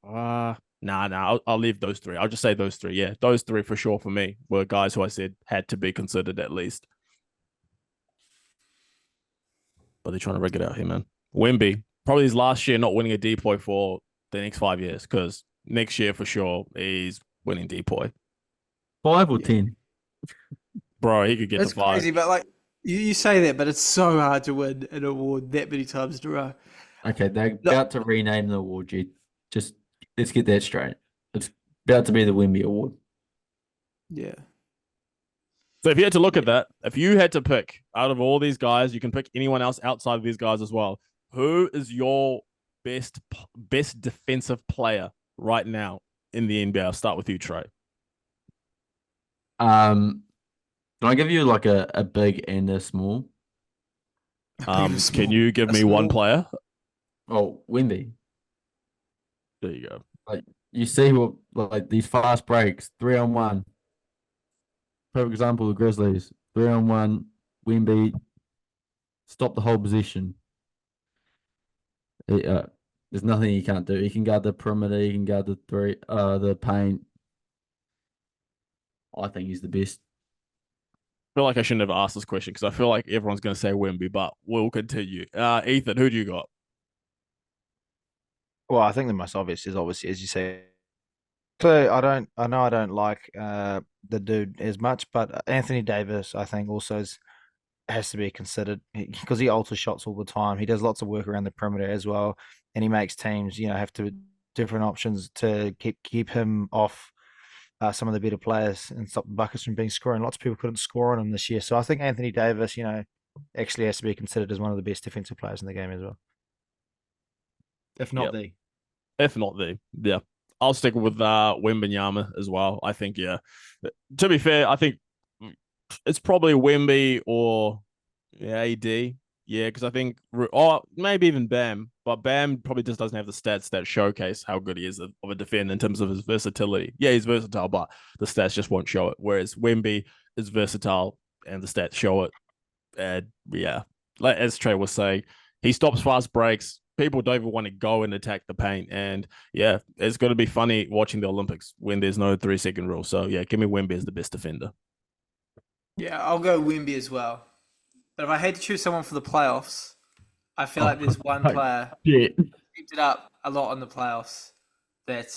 S1: I'll leave those three. I'll just say those three. Yeah, those three for sure for me were guys who I said had to be considered at least. But they're trying to rig it out here, man. Wemby, probably his last year not winning a DPOY for the next 5 years, because next year for sure he's winning DPOY.
S2: 5 or 10?
S1: Bro, he could get
S4: that's
S1: to 5.
S4: crazy. But like, You say that, but it's so hard to win an award that many times in a row.
S2: Okay, they're
S4: No.
S2: about to rename the award, Jed. Just let's get that straight. It's about to be the Wemby Award.
S4: Yeah.
S1: So if you had to look at that, if you had to pick out of all these guys, you can pick anyone else outside of these guys as well. Who is your best defensive player right now in the NBA? I'll start with you, Trey.
S2: Can I give you like a big and a small?
S1: Can you give me one player?
S2: Oh, Wemby.
S1: There you go.
S2: Like you see what like these fast breaks, 3-on-1. Perfect example, the Grizzlies. 3-on-1, Wemby, stop the whole position. There's nothing he can't do. He can guard the perimeter, he can guard the paint. I think he's the best.
S1: I feel like I shouldn't have asked this question because I feel like everyone's going to say Wemby, but we'll continue. Ethan, who do you got?
S3: Well, I think the most obvious is obviously, as you say. So I know I don't like the dude as much, but Anthony Davis, I think, also has to be considered because he alters shots all the time. He does lots of work around the perimeter as well, and he makes teams, have to different options to keep him off some of the better players and stop the buckets from being scoring. Lots of people couldn't score on him this year, so I think Anthony Davis, actually has to be considered as one of the best defensive players in the game as well, if not the.
S1: If not the, yeah. I'll stick with Wembanyama as well. I think, yeah. To be fair, I think it's probably Wemby or AD. Yeah, because I think, or maybe even Bam, but Bam probably just doesn't have the stats that showcase how good he is of a defender in terms of his versatility. Yeah, he's versatile, but the stats just won't show it. Whereas Wemby is versatile and the stats show it. And yeah, like as Trey was saying, he stops fast breaks. People don't even want to go and attack the paint. And yeah, it's going to be funny watching the Olympics when there's no 3-second rule. So yeah, give me Wemby as the best defender.
S4: Yeah, I'll go Wemby as well. But if I had to choose someone for the playoffs, I feel like there's one player who kept it up a lot in the playoffs that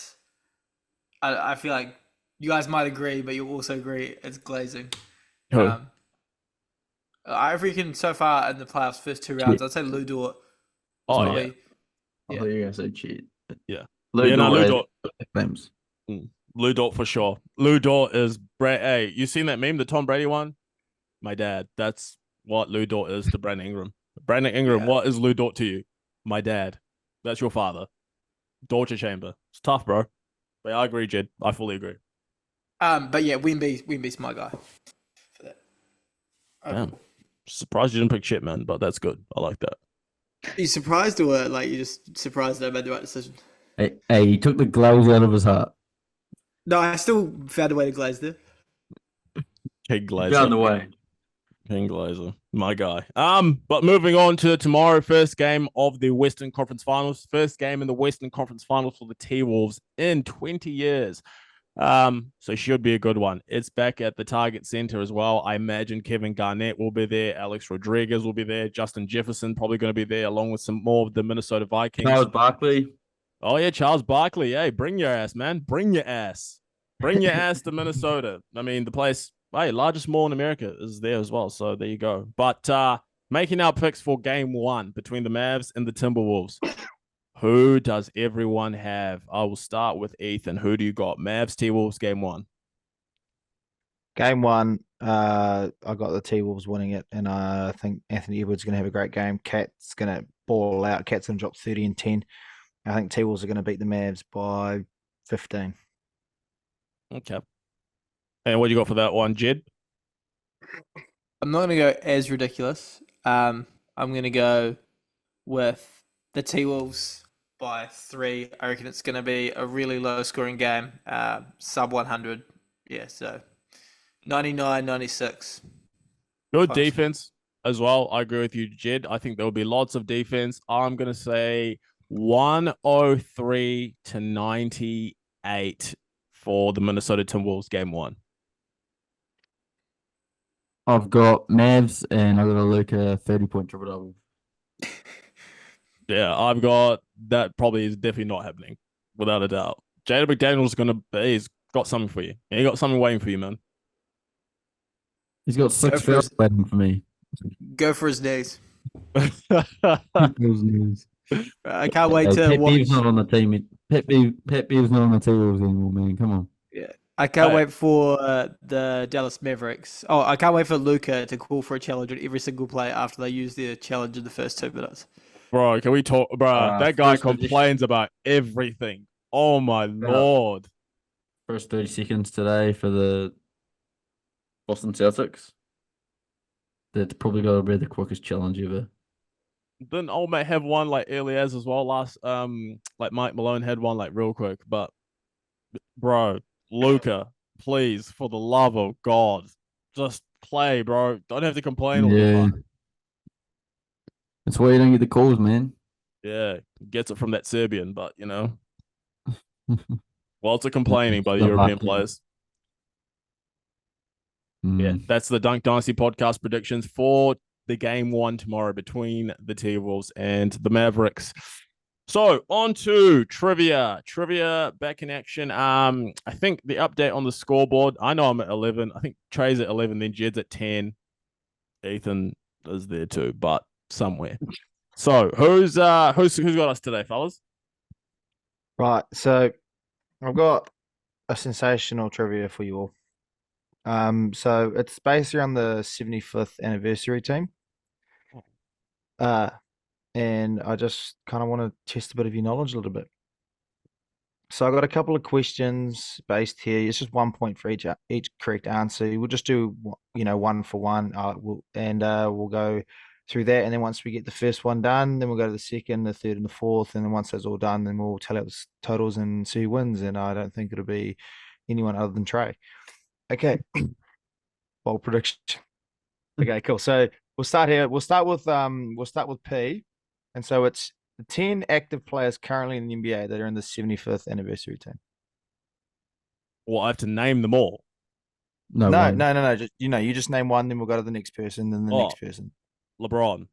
S4: I feel like you guys might agree, but you'll also agree it's glazing. I reckon so far in the playoffs, first two rounds, I'd say Lou Dort.
S1: Oh,
S2: I thought you were going to say cheat.
S1: Yeah.
S2: Lou Dort.
S1: Lou Dort for sure. Lou Dort is Hey, you seen that meme, the Tom Brady one? My dad. That's what Lou Dort is to Brandon Ingram. Brandon Ingram, what is Lou Dort to you? My dad. That's your father. Torture chamber. It's tough, bro. But I agree, Jed. I fully agree.
S4: But yeah, Wemby's my guy for that.
S1: Damn. Surprised you didn't pick shit, man, but that's good. I like that.
S4: Are you surprised or like you just surprised that I made the right decision?
S2: Hey, he took the glaze out of his heart.
S4: No, I still found a way to glaze there.
S1: King Glazer.
S2: Found the way.
S1: King Glazer, my guy. But moving on to tomorrow, first game of the Western Conference Finals. First game in the Western Conference Finals for the T-Wolves in 20 years. So should be a good one. It's back at the Target Center as well. I imagine Kevin Garnett will be there. Alex Rodriguez will be there. Justin Jefferson probably going to be there along with some more of the Minnesota Vikings.
S2: Charles Barkley.
S1: Oh, yeah, Charles Barkley. Hey, bring your ass, man. Bring your ass. Bring your ass to Minnesota. I mean, the place, largest mall in America is there as well. So there you go. But making our picks for game one between the Mavs and the Timberwolves. Who does everyone have? I will start with Ethan. Who do you got? Mavs, T-Wolves, game one.
S3: Game one, I got the T-Wolves winning it, and I think Anthony Edwards is going to have a great game. Cat's going to ball out. Cat's going to drop 30 and 10. I think T-Wolves are going to beat the Mavs by 15.
S1: Okay. And what do you got for that one, Jed?
S4: I'm not going to go as ridiculous. I'm going to go with the T-Wolves by 3. I reckon it's going to be a really low-scoring game, sub 100. Yeah, so 99-96.
S1: Good close defense as well. I agree with you, Jed. I think there will be lots of defense. I'm going to say 103-98 for the Minnesota Timberwolves game one.
S2: I've got Mavs and I've got a Luka 30-point triple-double.
S1: Yeah, I've got that. Probably is definitely not happening, without a doubt. Jaden McDaniel's he's got something for you. He got something waiting for you, man.
S2: He's got 6 fouls waiting for me.
S4: Go for his knees.
S2: Those news.
S4: I can't wait to
S2: Pep
S4: watch.
S2: Beav's not on the team. Pep Beav's not on the Timberwolves anymore, man. Come on.
S4: I can't
S1: Hey.
S4: wait for the Dallas Mavericks. Oh, I can't wait for Luka to call for a challenge on every single play after they use their challenge in the first 2 minutes.
S1: Bro, can we talk? Bro, that guy
S2: first position.
S1: complains about everything. Oh my lord.
S2: First 30 seconds today for the Boston Celtics. That's probably got to be the quickest challenge ever.
S1: Didn't old mate have one like Elias as well last? Like Mike Malone had one like real quick, but bro, Luka, please, for the love of God, just play, bro. Don't have to complain all the
S2: Yeah.
S1: time.
S2: That's why you don't get the calls, man.
S1: Yeah, gets it from that Serbian, but you know, lots of complaining by the European players. Yeah, that's the Dunk Dynasty Podcast predictions for the game 1 tomorrow between the Timberwolves and the Mavericks. So on to trivia. Trivia back in action. I think the update on the scoreboard. I know I'm at 11. I think Trey's at 11. Then Jed's at 10. Ethan is there too, but somewhere. So who's got us today, fellas?
S3: Right, so I've got a sensational trivia for you all. So it's based around the 75th anniversary team. And I just kind of want to test a bit of your knowledge a little bit. So I got a couple of questions based here. It's just 1 point for each correct answer. We'll just do, one for one. We'll go through that, and then once we get the first one done, then we'll go to the second, the third, and the fourth, and then once that's all done, then we'll tally up the totals and see who wins. And I don't think it'll be anyone other than Trey. Okay, bold prediction. Okay, cool. So we'll start here. We'll start with P, and so it's the 10 active players currently in the NBA that are in the 75th anniversary team.
S1: Well, I have to name them all.
S3: No. Just you just name one, then we'll go to the next person, then the next person.
S1: LeBron.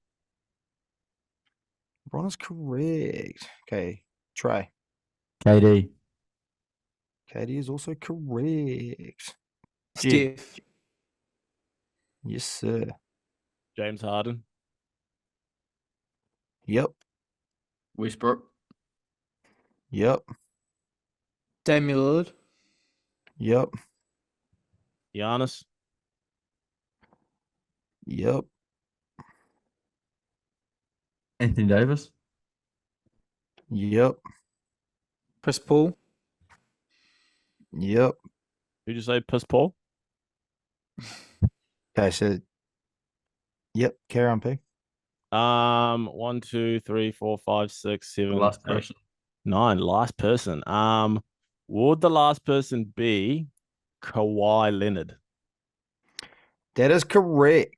S3: LeBron is correct. Okay, Trey.
S2: KD.
S3: KD is also correct.
S4: Steph.
S3: Yes, sir.
S1: James Harden.
S3: Yep.
S2: Westbrook.
S3: Yep.
S4: Damian Lillard.
S3: Yep.
S1: Giannis.
S3: Yep.
S2: Anthony Davis.
S3: Yep.
S4: Chris Paul.
S3: Yep.
S1: Who'd you say? Piss Paul?
S3: Okay, so yep, carry on, P.
S1: 1, 2, 3, 4, 5, 6, 7,
S2: Last
S1: 8,
S2: person.
S1: 9. Last person. Would the last person be Kawhi Leonard?
S3: That is correct.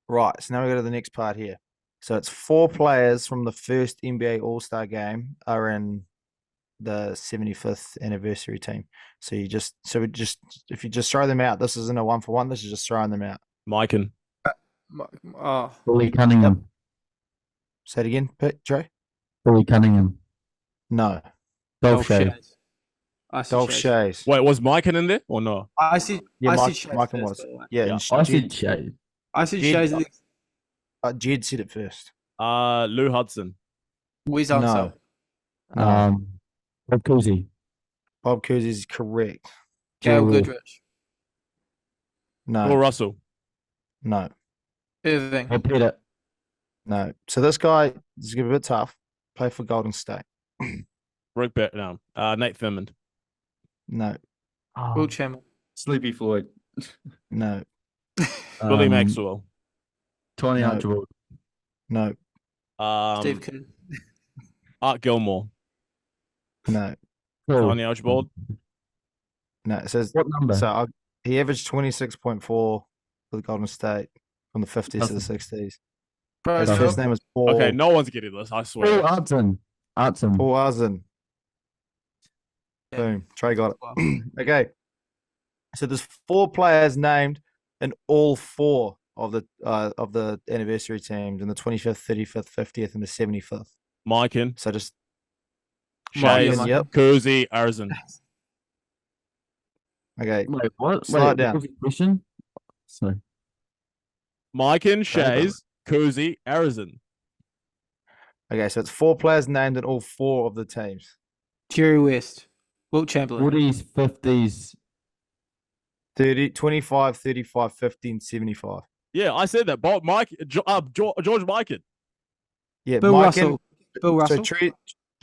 S3: Right, so now we go to the next part here. So it's 4 players from the first NBA All-Star game are in the 75th anniversary team. So if you just throw them out, this isn't a 1-for-1. This is just throwing them out.
S1: Mikan.
S2: Billy Cunningham.
S3: Say it again, Trey.
S2: Billy Cunningham.
S3: No.
S2: Dolph Shea.
S4: Shays. I see
S3: Dolph
S4: Shays.
S3: Shays.
S1: Wait, was Mikan in there or no?
S4: I see.
S3: Yeah,
S4: I
S3: Mike,
S4: see Shays
S3: Mike
S4: first,
S3: was.
S4: by the way.
S3: Yeah,
S1: Yeah,
S3: and
S2: I
S3: Jed,
S2: said Shea.
S4: I see
S3: Jed-
S4: Shays.
S3: Jed said it first.
S1: Lou Hudson.
S4: Where's answer?
S3: No.
S2: Bob Cousy.
S3: Bob Cousy is correct.
S4: Gail
S2: Will.
S4: Goodrich.
S3: No.
S1: Bill Russell.
S3: No.
S4: Irving.
S2: Bob Pettit.
S3: No. So this guy is a bit tough. Play for Golden State.
S1: Rick no. Nate Thurmond.
S3: No.
S4: Will Chamberlain.
S2: Sleepy Floyd.
S3: No.
S1: Billy Maxwell.
S2: Tony
S3: No.
S2: Archibald.
S3: No.
S4: Steve Kerr.
S1: Art Gilmore.
S3: No.
S1: Tony Archibald.
S3: No. It says
S2: What number?
S3: so. He averaged 26.4 for the Golden State from the 50s to the 60s.
S4: Bro,
S3: His
S2: That's
S3: first name was Paul.
S1: Okay, no one's getting this. I swear.
S2: Paul Arton.
S3: Paul Arzen.
S4: Yeah.
S3: Boom. Trey got
S4: Wow.
S3: it. Okay. So there's 4 players named in all 4 of the anniversary teams in the 25th, 35th, 50th, and the 75th.
S1: Mikan.
S3: So just
S1: Shays.
S3: Mikan, yep.
S1: Cousy. Arzin.
S3: Okay.
S2: Wait, what?
S3: Slow it
S2: Wait,
S3: down.
S2: what was the question? Sorry.
S1: Mikan, Shays, Kuzi, Arizin.
S3: Okay, so it's 4 players named in all 4 of the teams.
S4: Jerry West, Wilt Chamberlain.
S2: 40s, 50s.
S3: 30, 25, 35, 15, 75.
S1: Yeah, I said that. Bob, George Mikan.
S3: Yeah,
S4: Bill
S3: Mike
S4: Russell. Bill Russell.
S3: So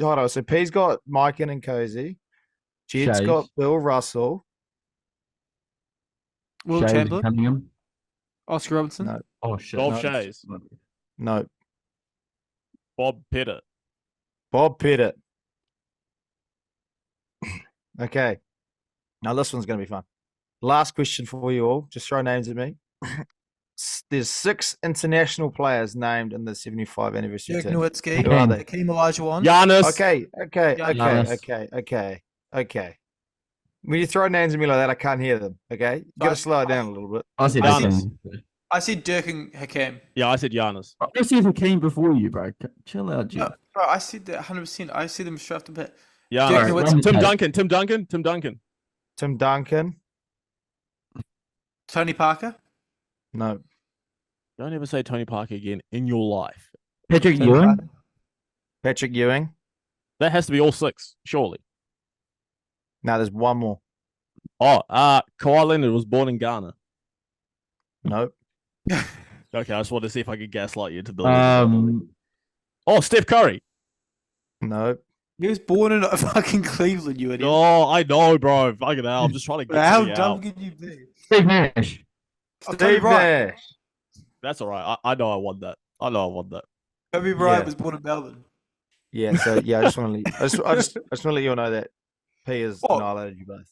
S3: hold on. So P's got Mike and Cozy. Jed's
S2: Shays.
S3: got Bill Russell.
S4: Wilt
S2: Shays,
S4: Chamberlain.
S2: Cunningham.
S4: Oscar Robertson.
S3: No.
S2: Oh, shit.
S1: Golf
S2: no,
S1: Shays.
S3: No.
S1: Bob Pettit.
S3: Bob Pettit. Okay. Now this one's going to be fun. Last question for you all. Just throw names at me. There's 6 international players named in the 75 anniversary
S4: Dirk
S3: team.
S4: Nowitzki.
S3: Who are they?
S4: Hakeem Olajuwon.
S1: Giannis.
S3: Okay. When you throw names at me like that, I can't hear them. Okay, you got to slow it down a little bit.
S2: I said
S1: Giannis.
S2: Giannis.
S4: I said Dirk and Hakeem.
S1: Yeah, I said Giannis.
S2: I said Hakeem before you, bro. Chill out, Jim.
S4: No, bro, I said that 100%. I see them straight off the bat.
S1: Giannis.
S4: Dirk Nowitzki.
S1: Tim
S2: Hey.
S1: Duncan.
S3: Tim Duncan.
S4: Tony Parker.
S3: No.
S1: Don't ever say Tony Parker again in your life.
S2: Patrick
S4: Tony
S2: Ewing.
S4: Parker.
S3: Patrick Ewing.
S1: That has to be all 6, surely.
S3: No, there's one more.
S1: Oh, Kawhi Leonard was born in Ghana.
S3: Nope.
S1: Okay, I just wanted to see if I could gaslight you to believe. Oh, Steph Curry.
S3: Nope.
S4: He was born in fucking Cleveland, you idiot.
S1: Oh, I know, bro. Fucking hell. I'm just trying to get
S4: How
S1: you
S4: dumb
S1: out.
S4: can you be?
S2: Steve Nash.
S4: Kobe
S3: Steve
S4: Bryant.
S3: Nash.
S1: That's all right. I know I won that.
S4: Kobe Bryant
S3: Yeah.
S4: was born in Melbourne.
S3: Yeah. So yeah, I just want to. I just want to let you all know that P has
S4: Oh.
S3: annihilated you both.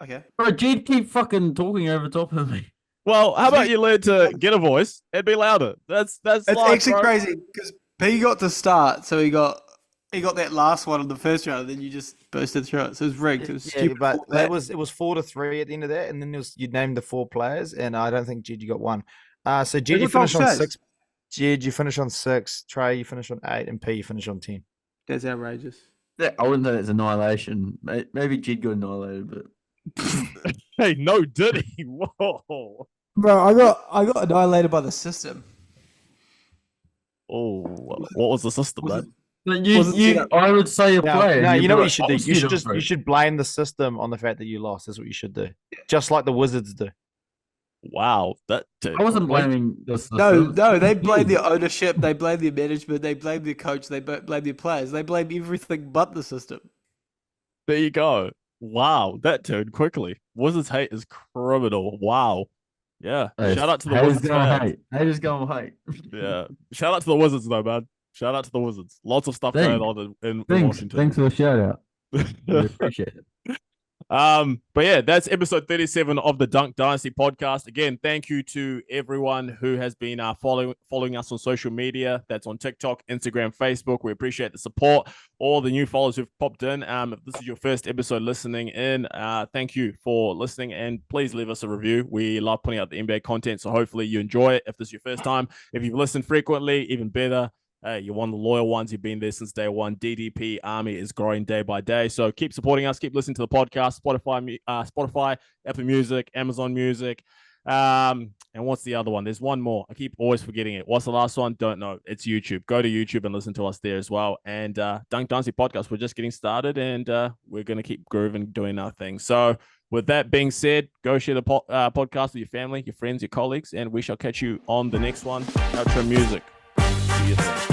S4: Okay.
S2: Bro, Jed keep fucking talking over top of me.
S1: Well, how about you learn to get a voice and be louder? That's
S4: It's
S1: life,
S4: actually
S1: bro.
S4: crazy because P got to start, so he got that last one in the first round, and then you just bursted through it. So it was rigged. It was
S3: Yeah,
S4: stupid.
S3: but it was 4-3 at the end of that, and then you named the 4 players, and I don't think Jed you got one. So Jed you
S4: Who's got
S3: finished on
S4: Shays?
S3: 6. Jed you finish on 6. Trey you finish on 8, and P you finish on 10.
S4: That's outrageous.
S2: I wouldn't say it's annihilation. Maybe Jed got annihilated, but
S1: Hey, no, did he? Whoa.
S4: Bro, I got annihilated by the system.
S1: Oh, what was the system, man?
S2: I would say a player.
S3: No,
S2: you'd
S3: you know
S2: be
S3: what you
S2: like,
S3: should
S2: "Oh,
S3: do? You
S2: shit,
S3: should
S2: I'm
S3: just
S2: broke."
S3: you should blame the system on the fact that you lost. That's what you should do. Just like the Wizards do.
S1: Wow, that dude.
S2: I wasn't blaming this.
S4: No, they blame the ownership, they blame the management, they blame the coach, they blame the players, they blame everything but the system.
S1: There you go. Wow, that turned quickly. Wizards hate is criminal. Wow. Yeah. Shout out to the Wizards fans.
S2: Haters gonna hate.
S1: Yeah. Shout out to the Wizards though, man. Shout out to the Wizards. Lots of stuff
S2: Thanks.
S1: going on in
S2: Thanks
S1: Washington.
S2: for the shout out. Really appreciate it.
S1: But yeah, that's episode 37 of the Dunk Dynasty podcast. Again, thank you to everyone who has been following us on social media. That's on TikTok, Instagram, Facebook. We appreciate the support. All the new followers who've popped in. If this is your first episode listening in, thank you for listening, and please leave us a review. We love putting out the NBA content, so hopefully you enjoy it. If this is your first time, if you've listened frequently, even better. Hey, you're one of the loyal ones. You've been there since day one. DDP Army is growing day by day. So keep supporting us. Keep listening to the podcast. Spotify, Apple Music, Amazon Music. And what's the other one? There's one more. I keep always forgetting it. What's the last one? Don't know. It's YouTube. Go to YouTube and listen to us there as well. And Dunk Dynasty Podcast, we're just getting started, and we're going to keep grooving, doing our thing. So with that being said, go share the podcast with your family, your friends, your colleagues, and we shall catch you on the next one. Outro music. See you soon.